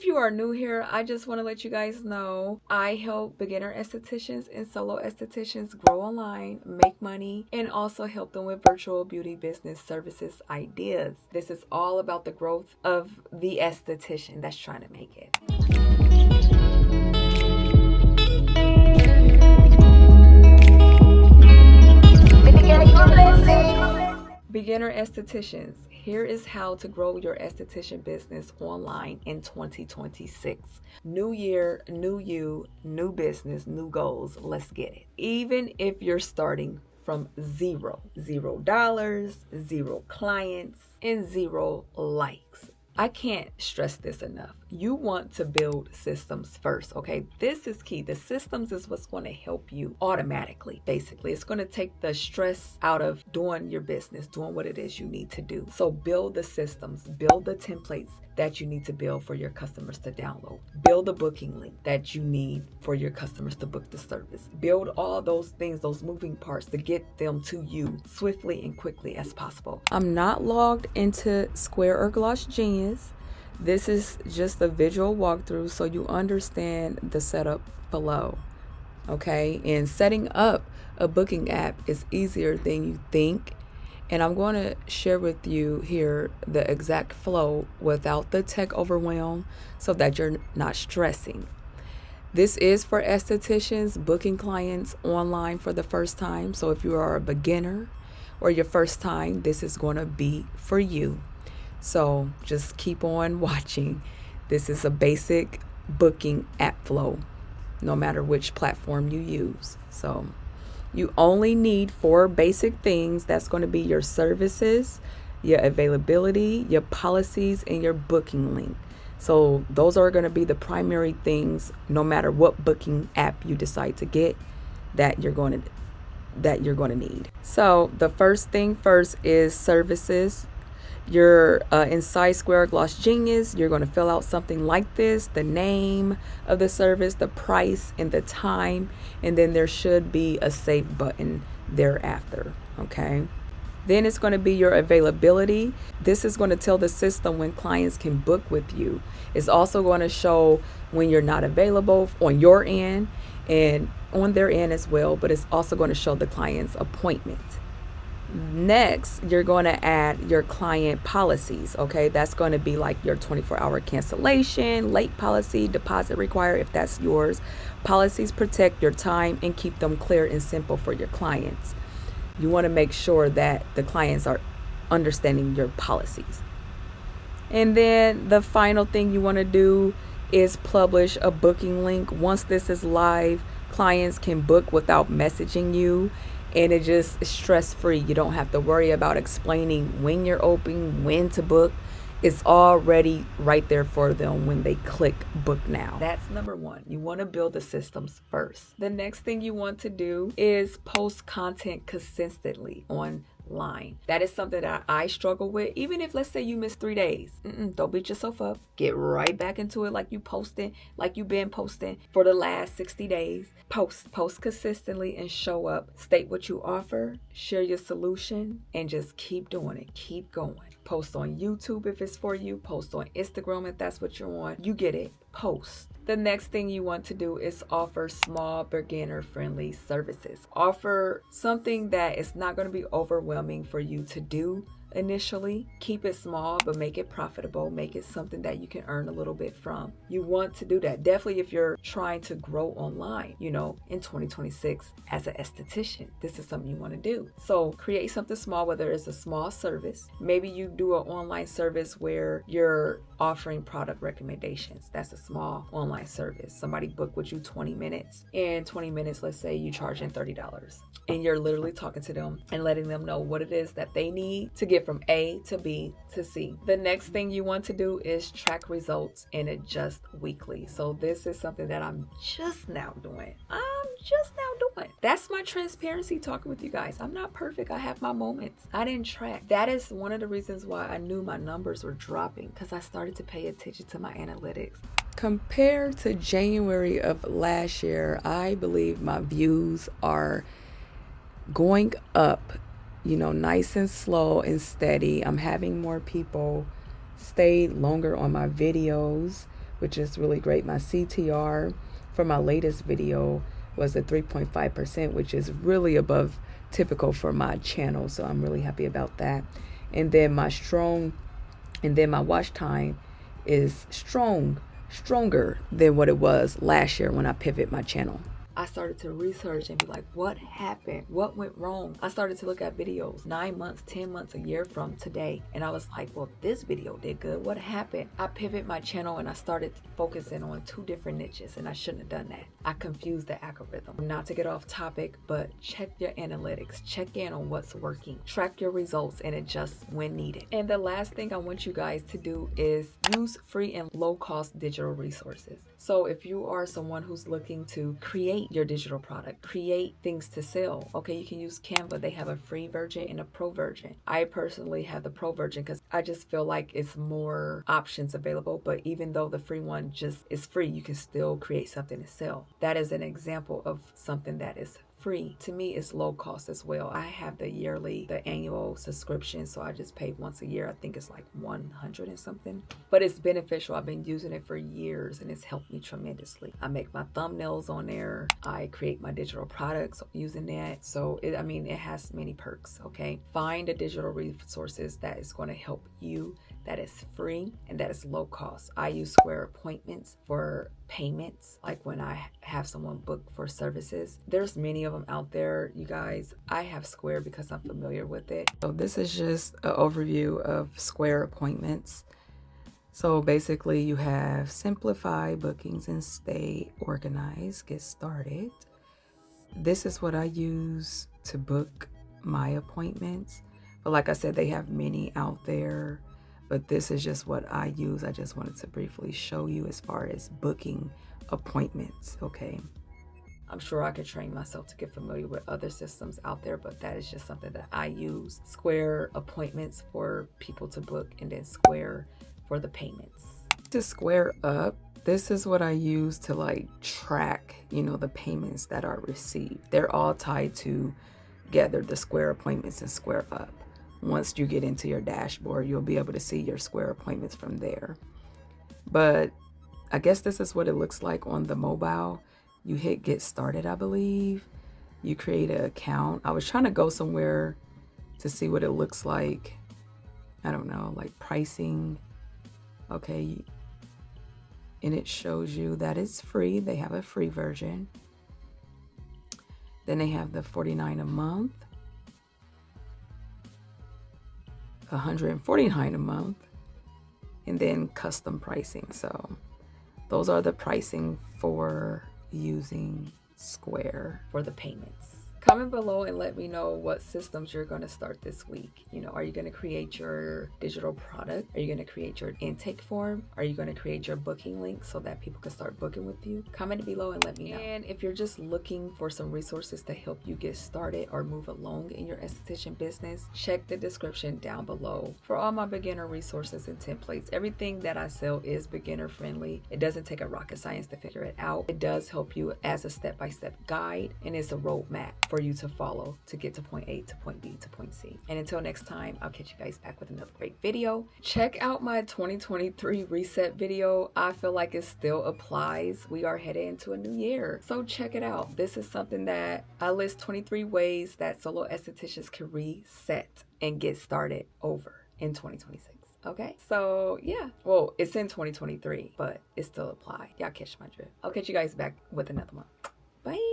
If you are new here, I just want to let you guys know I help beginner estheticians and solo estheticians grow online, make money, and also help them with virtual beauty business services ideas. This is all about the growth of the esthetician that's trying to make it. Beginner estheticians, here is how to grow your esthetician business online in 2026. New year, new you, new business, new goals. Let's get it. Even if you're starting from $0, zero clients, and 0 likes. I can't stress this enough. You want to build systems first, okay? This is key. The systems is what's going to help you automatically, basically. It's going to take the stress out of doing your business, doing what it is you need to do. So build the systems, build the templates that you need to build for your customers to download. Build the booking link that you need for your customers to book the service. Build all those things, those moving parts to get them to you swiftly and quickly as possible. I'm not logged into Square or Gloss Genius. This is just a visual walkthrough so you understand the setup below, okay? And setting up a booking app is easier than you think. And I'm going to share with you here the exact flow without the tech overwhelm so that you're not stressing. This is for estheticians booking clients online for the first time. So if you are a beginner or your first time, this is going to be for you. So just keep on watching. This is a basic booking app flow, no matter which platform you use. So you only need 4 basic things. That's going to be your services, your availability, your policies, and your booking link. So those are going to be the primary things, no matter what booking app you decide to get, that you're going to need. So the first thing first is services. You're inside Square Gloss Genius. You're going to fill out something like this: the name of the service, the price, and the time, and then there should be a save button thereafter. Okay, then it's going to be your availability. This is going to tell the system when clients can book with you. It's also going to show when you're not available on your end and on their end as well, but it's also going to show the client's appointment. Next, you're going to add your client policies. Okay, that's going to be like your 24-hour cancellation, late policy, deposit required if that's yours. Policies protect your time and keep them clear and simple for your clients. You want to make sure that the clients are understanding your policies. And then the final thing you want to do is publish a booking link. Once this is live, clients can book without messaging you. And it just is stress-free. You don't have to worry about explaining when you're open, when to book. It's already right there for them when they click book now. That's number 1. You want to build the systems first. The next thing you want to do is post content consistently online. That is something that I struggle with. Even if, let's say, you miss 3 days, don't beat yourself up. Get right back into it like you've been posting for the last 60 days. Post consistently and show up. State what you offer, share your solution, and just keep doing it. Keep going. Post on YouTube if it's for you. Post on Instagram if that's what you're on. You get it. Post. The next thing you want to do is offer small, beginner-friendly services. Offer something that is not going to be overwhelming for you to do initially. Keep it small, but make it profitable. Make it something that you can earn a little bit from. You want to do that. Definitely if you're trying to grow online, in 2026 as an esthetician, this is something you want to do. So create something small, whether it's a small service. Maybe you do an online service where you're offering product recommendations. That's a small online service. Somebody book with you 20 minutes. In 20 minutes, let's say you charging $30. And you're literally talking to them and letting them know what it is that they need to get from A to B to C. The next thing you want to do is track results and adjust weekly. So this is something that I'm just now doing. That's my transparency talking with you guys. I'm not perfect. I have my moments. I didn't track. That is one of the reasons why I knew my numbers were dropping, because I started to pay attention to my analytics. Compared to January of last year, I believe my views are going up, nice and slow and steady. I'm having more people stay longer on my videos, which is really great. My CTR for my latest video was at 3.5%, which is really above typical for my channel. So I'm really happy about that. And then my watch time is stronger than what it was last year when I pivoted my channel. I started to research and be like, what happened? What went wrong? I started to look at videos 9 months, 10 months, a year from today. And I was like, well, this video did good. What happened? I pivoted my channel and I started focusing on 2 different niches, and I shouldn't have done that. I confused the algorithm. Not to get off topic, but check your analytics. Check in on what's working. Track your results and adjust when needed. And the last thing I want you guys to do is use free and low-cost digital resources. So if you are someone who's looking to create your digital product, create things to sell, okay, you can use Canva. They have a free version and a pro version. I personally have the pro version because I just feel like it's more options available. But even though the free one just is free, you can still create something to sell. That is an example of something that is free. To me, it's low cost as well. I have the annual subscription, so I just pay once a year. I think it's like 100 and something, but it's beneficial. I've been using it for years and it's helped me tremendously. I make my thumbnails on there. I create my digital products using that. So it has many perks. Okay, find the digital resources that is going to help you, that is free and that is low cost. I use Square Appointments for payments, like when I have someone book for services. There's many of them out there, you guys. I have Square because I'm familiar with it. So this is just an overview of Square Appointments. So basically you have simplify bookings and stay organized, get started. This is what I use to book my appointments. But like I said, they have many out there, but this is just what I use. I just wanted to briefly show you as far as booking appointments, okay? I'm sure I could train myself to get familiar with other systems out there, but that is just something that I use. Square Appointments for people to book, and then Square for the payments. To Square Up, this is what I use to like track, the payments that are received. They're all tied together, the Square Appointments and Square Up. Once you get into your dashboard, you'll be able to see your Square Appointments from there. But I guess this is what it looks like on the mobile. You hit get started, I believe. You create an account. I was trying to go somewhere to see what it looks like. I don't know, like pricing. Okay. And it shows you that it's free. They have a free version. Then they have the $49 a month. $149 a month, and then custom pricing. So those are the pricing for using Square for the payments. Comment below and let me know what systems you're going to start this week. Are you going to create your digital product? Are you going to create your intake form? Are you going to create your booking link so that people can start booking with you? Comment below and let me know. And if you're just looking for some resources to help you get started or move along in your esthetician business, check the description down below for all my beginner resources and templates. Everything that I sell is beginner friendly. It doesn't take a rocket science to figure it out. It does help you as a step-by-step guide, and it's a roadmap for you to follow to get to point A to point B to point C. And until next time, I'll catch you guys back with another great video. Check out my 2023 reset video. I feel like it still applies. We are headed into a new year, so check it out. This is something that I list 23 ways that solo estheticians can reset and get started over in 2026. Okay, so yeah, well, it's in 2023, but it still applies. Y'all catch my drift. I'll catch you guys back with another one. Bye.